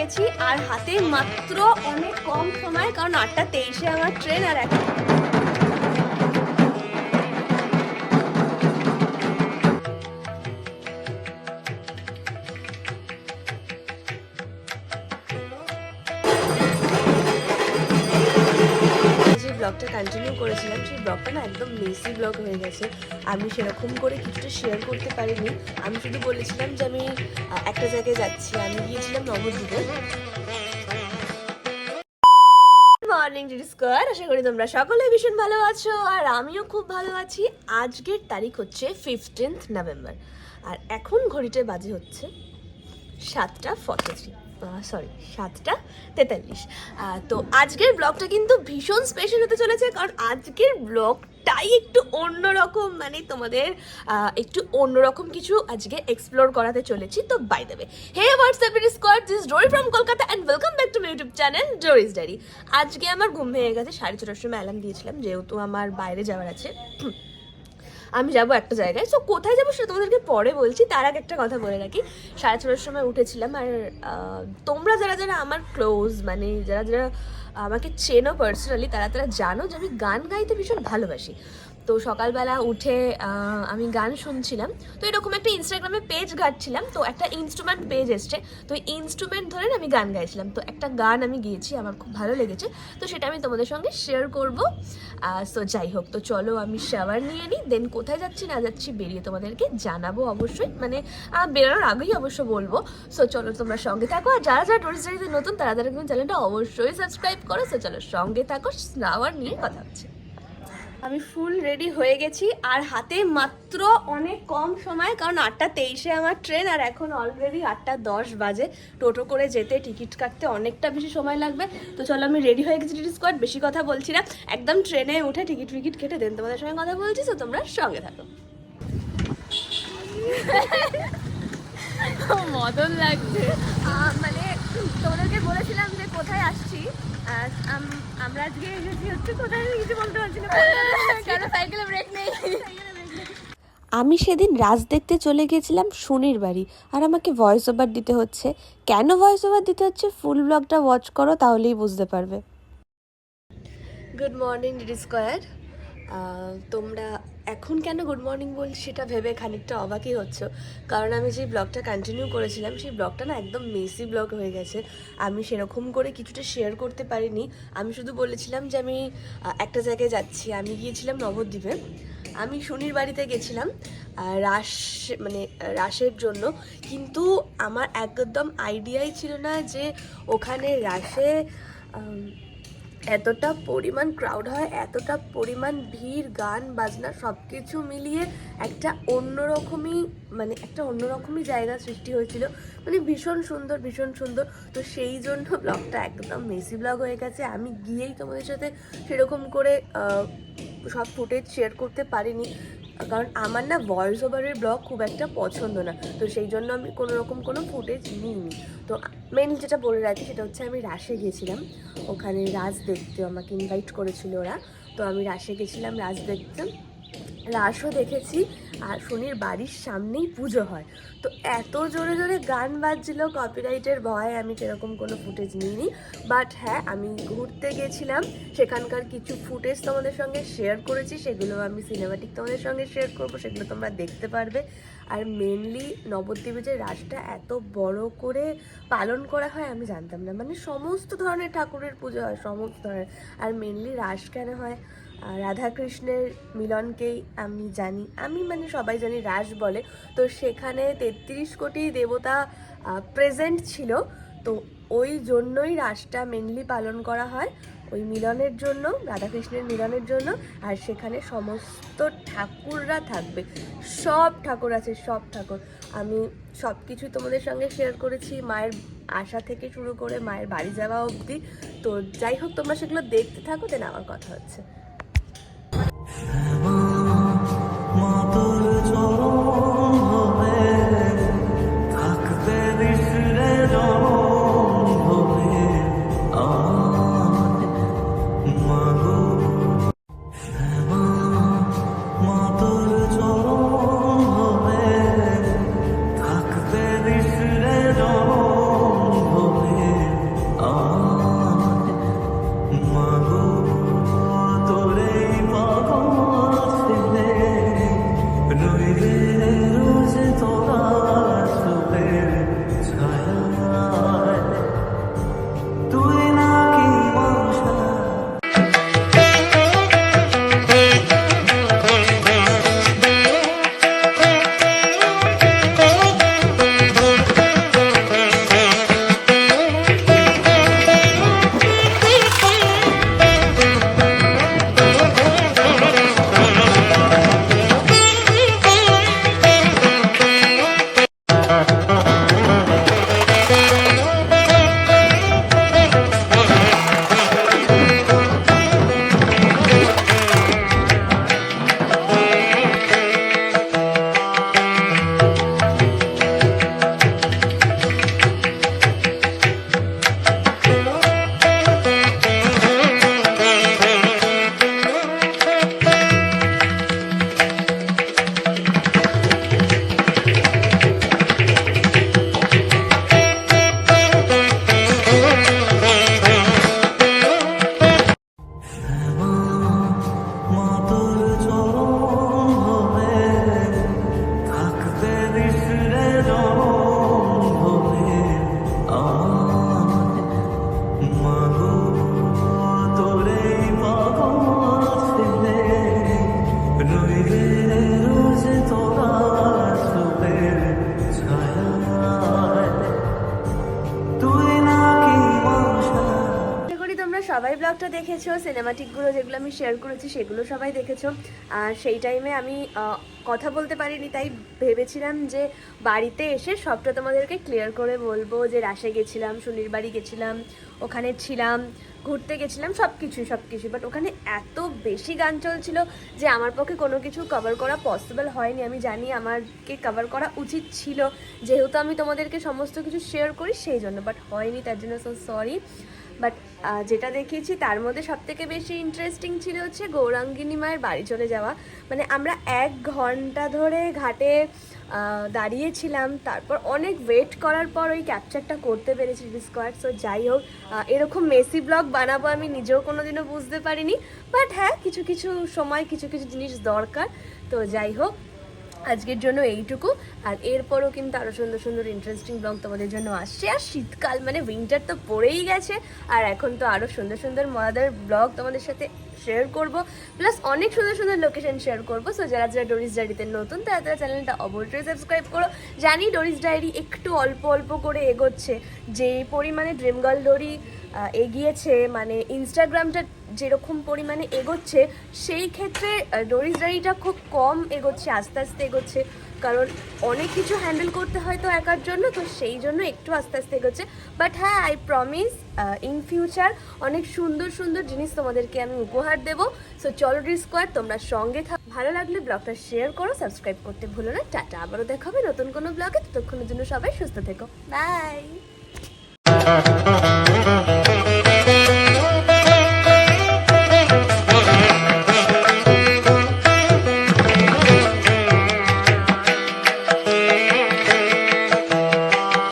গেছি আর হাতে মাত্র অনেক কম সময়, কারণ 8:23 আমার ট্রেন। আর এখন যে ব্লগটা কন্টিনিউ করেছিলাম সেই ব্লগটা না একদম মেসি ব্লগ হয়ে গেছে। আমি সেরকম করে কিছুটা শেয়ার করতে পারিনি। আমি শুধু বলেছিলাম যে আমি একটা জায়গায় যাচ্ছি। আমি গিয়েছিলাম নবদ্বীপে। মর্নিং ডিডি স্কোয়ার, আশা করি তোমরা সকলে ভীষণ ভালো আছো আর আমিও খুব ভালো আছি। আজকের তারিখ হচ্ছে 15 নভেম্বর আর এখন ঘড়িতে বাজে হচ্ছে 7:43, সরি 7:43। তো আজকের ব্লগটা কিন্তু ভীষণ স্পেশাল হতে চলেছে, কারণ আজকের ব্লগটাই একটু অন্যরকম, মানে তোমাদের একটু অন্যরকম কিছু আজকে এক্সপ্লোর করাতে চলেছি। তো by the way, hey what's up DD square, this Dori from Kolkata and welcome back to my YouTube channel Doris diary. আজকে আমার ঘুম ভেঙে গেছে, 4:30টার সময় অ্যালার্ম দিয়েছিলাম যেহেতু আমার বাইরে যাওয়ার আছে। আমি যাবো একটা জায়গায়, সো কোথায় যাবো সেটা তোমাদেরকে পরে বলছি। তার আগে একটা কথা বলে রাখি, 6:30টার সময় উঠেছিলাম। আর তোমরা যারা যারা আমার ক্লোজ, মানে যারা যারা আমাকে চেনো পার্সোনালি, তারা তারা জানো যে আমি গান গাইতে ভীষণ ভালোবাসি। তো সকালবেলা উঠে আমি গান শুনছিলাম। তো এরকম একটা ইনস্টাগ্রামে পেজ ঘাটছিলাম, তো একটা ইনস্ট্রুমেন্ট পেজ এসছে। তো ইনস্ট্রুমেন্ট ধরে আমি গান গাইছিলাম। তো একটা গান আমি গিয়েছি, আমার খুব ভালো লেগেছে, তো সেটা আমি তোমাদের সঙ্গে শেয়ার করবো। সো যাই হোক, তো চলো আমি শাওয়ার নিয়ে নিই, দেন কোথায় যাচ্ছি না যাচ্ছি বেরিয়ে তোমাদেরকে জানাবো অবশ্যই, মানে বেরোনোর আগেই অবশ্য বলবো। সো চলো তোমরা সঙ্গে থাকো, আর যারা যারা ডোরিস ডায়েরিতে নতুন তারা তারা কিন্তু চ্যানেলটা অবশ্যই সাবস্ক্রাইব করো। সো চলো সঙ্গে থাকো, শাওয়ার নিয়ে কথা হচ্ছে। আমি ফুল রেডি হয়ে গেছি আর হাতে মাত্র অনেক কম সময়, কারণ 8:23 আমার ট্রেন আর এখন অলরেডি 8:10 বাজে। টোটো করে যেতে, টিকিট কাটতে অনেকটা বেশি সময় লাগবে। তো চলো আমি রেডি হয়ে গেছি ডিডি স্কোয়াড, বেশি কথা বলছি না, একদম ট্রেনে উঠে টিকিট ফিকিট কেটে দেন তোমাদের সঙ্গে কথা বলছি। তো তোমরা সঙ্গে থাকো। মদন লাগছে। মানে তোমাদেরকে বলেছিলাম যে কোথায় আসছি, আমরা আজকে এসেছি হচ্ছে কোথায়, কিছু বলতে পারছি না কেন সাইকেলে ব্রেক নেই। আমি সেদিন রাজ দেখতে চলে গিয়েছিলাম সুনির বাড়ি, আর আমাকে ভয়েস ওভার দিতে হচ্ছে। কেন ভয়েস ওভার দিতে হচ্ছে ফুল ব্লগটা ওয়াচ করো, তাহলেই বুঝতে পারবে। Good morning DD square. তোমরা এখন কেন গুড মর্নিং বলছি সেটা ভেবে খানিকটা অবাকই হচ্ছ, কারণ আমি যে ব্লগটা কন্টিনিউ করেছিলাম সেই ব্লগটা না একদম মেসি ব্লগ হয়ে গেছে। আমি সেরকম করে কিছুটা শেয়ার করতে পারিনি। আমি শুধু বলেছিলাম যে আমি একটা জায়গায় যাচ্ছি। আমি গিয়েছিলাম নবদ্বীপে। আমি সুনির বাড়িতে গেছিলাম রাস, মানে রাসের জন্য, কিন্তু আমার একদম আইডিয়াই ছিল না যে ওখানে রাসে এতটা পরিমাণ ক্রাউড হয়, এতটা পরিমাণ ভিড়, গান বাজনা সব কিছু মিলিয়ে একটা অন্যরকমই জায়গা সৃষ্টি হয়েছিল। মানে ভীষণ সুন্দর, ভীষণ সুন্দর। তো সেই জন্য ব্লগটা একদম মেসি ব্লগ হয়ে গেছে। আমি গিয়েই তোমাদের সাথে সেরকম করে সব ফুটেজ শেয়ার করতে পারিনি, কারণ আমার না ভয়েস ওভারের ব্লগ খুব একটা পছন্দ না। তো সেই জন্য আমি কোনো ফুটেজ নিইনি। তো মেনলি যেটা বলে রাখি সেটা হচ্ছে আমি রাসে গেছিলাম, ওখানে রাস দেখতে আমাকে ইনভাইট করেছিল ওরা। তো আমি রাসে গেছিলাম রাস দেখতে, রাসও দেখেছি। আর সুনির বাড়ির সামনেই পুজো হয়, তো এত জোরে জোরে গান বাজছিল, কপিরাইটের ভয়ে আমি সেরকম কোনো ফুটেজ নিইনি। বাট হ্যাঁ, আমি ঘুরতে গেছিলাম, সেখানকার কিছু ফুটেজ তোমাদের সঙ্গে শেয়ার করেছি, সেগুলো আমি সিনেমাটিক তোমাদের সঙ্গে শেয়ার করবো, সেগুলো তোমরা দেখতে পারবে। আর মেনলি নবদ্বীপে যে রাসটা এত বড় করে পালন করা হয় আমি জানতাম না, মানে সমস্ত ধরনের ঠাকুরের পুজো হয়, সমস্ত ধরনের। আর মেনলি রাস কেন হয়, রাধাকৃষ্ণের মিলনকেই আমি জানি, মানে সবাই জানি রাস বলে। তো সেখানে 33 কোটি দেবতা প্রেজেন্ট ছিল, তো ওই জন্যই রাসটা মেনলি পালন করা হয়, ওই মিলনের জন্য, রাধাকৃষ্ণের মিলনের জন্য। আর সেখানে সমস্ত ঠাকুররা থাকবে, সব ঠাকুর আছে, সব ঠাকুর। আমি সব কিছুই তোমাদের সঙ্গে শেয়ার করেছি, মায়ের আসা থেকে শুরু করে মায়ের বাড়ি যাওয়া অবধি। তো যাই হোক, তোমরা সেগুলো দেখতে থাকো, দেন আমার কথা হচ্ছে। সবাই ব্লগটা দেখেছো, সিনেমাটিকগুলো যেগুলো আমি শেয়ার করেছি সেগুলো সবাই দেখেছো। আর সেই টাইমে আমি কথা বলতে পারিনি, তাই ভেবেছিলাম যে বাড়িতে এসে সবটা তোমাদেরকে ক্লিয়ার করে বলবো, যে রাশে গেছিলাম, শনির বাড়ি গেছিলাম, ওখানে ছিলাম, ঘুরতে গেছিলাম, সব কিছু। বাট ওখানে এত বেশি গান চলছিল যে আমার পক্ষে কোনো কিছু কভার করা পসিবল হয়নি। আমি জানি আমাকে কভার করা উচিত ছিল, যেহেতু আমি তোমাদেরকে সমস্ত কিছু শেয়ার করি সেই জন্য, বাট হয়নি, তার জন্য সো সরি। বাট যেটা দেখিয়েছি তার মধ্যে সবথেকে বেশি ইন্টারেস্টিং ছিল হচ্ছে গৌরাঙ্গিনী মায়ের বাড়ি চলে যাওয়া। মানে আমরা 1 ঘন্টা ধরে ঘাটে দাঁড়িয়েছিলাম, তারপর অনেক ওয়েট করার পর ওই ক্যাপচারটা করতে পেরেছি স্কোয়াড। সো যাই হোক, এরকম মেসি ব্লগ বানাবো আমি নিজেও কোনোদিনও বুঝতে পারিনি। বাট হ্যাঁ, কিছু কিছু সময় কিছু কিছু জিনিস দরকার। তো যাই হোক, আজকের জন্য এইটুকু। আর এরপরও কিন্তু আরও সুন্দর সুন্দর ইন্টারেস্টিং ব্লগ তোমাদের জন্য আসছে। আর শীতকাল মানে উইন্টার তো পড়েই গেছে, আর এখন তো আরও সুন্দর সুন্দর মজাদার ব্লগ তোমাদের সাথে শেয়ার করব, প্লাস অনেক সুন্দর সুন্দর লোকেশন শেয়ার করবো। সো যারা যারা ডোরিস ডায়েরিতে নতুন তারা তারা চ্যানেলটা অবশ্যই সাবস্ক্রাইব করো। জানি ডোরিস ডায়েরি একটু অল্প অল্প করে এগোচ্ছে, যে পরিমাণে ড্রিম গার্ল ডোরি এগিয়েছে, মানে ইনস্টাগ্রামটা যেরকম পরিমাণে এগোচ্ছে, সেই ক্ষেত্রে ডোরিস ডায়েরিটা খুব কম এগোচ্ছে, আস্তে আস্তে এগোচ্ছে, কারণ অনেক কিছু হ্যান্ডেল করতে হয় তো একার জন্য, তো সেই জন্য একটু আস্তে আস্তে এগোচ্ছে। বাট হ্যাঁ, আই প্রমিস ইন ফিউচার অনেক সুন্দর সুন্দর জিনিস তোমাদেরকে আমি উপহার দেবো। সো চলো ডি স্কোয়াড, তোমরা সঙ্গে থাকো। ভালো লাগলে ব্লগটা শেয়ার করো, সাবস্ক্রাইব করতে ভুলো না। টাটা, আবারও দেখা হবে নতুন কোনো ব্লগে। ততক্ষণের জন্য সবাই সুস্থ থেকো, বাই।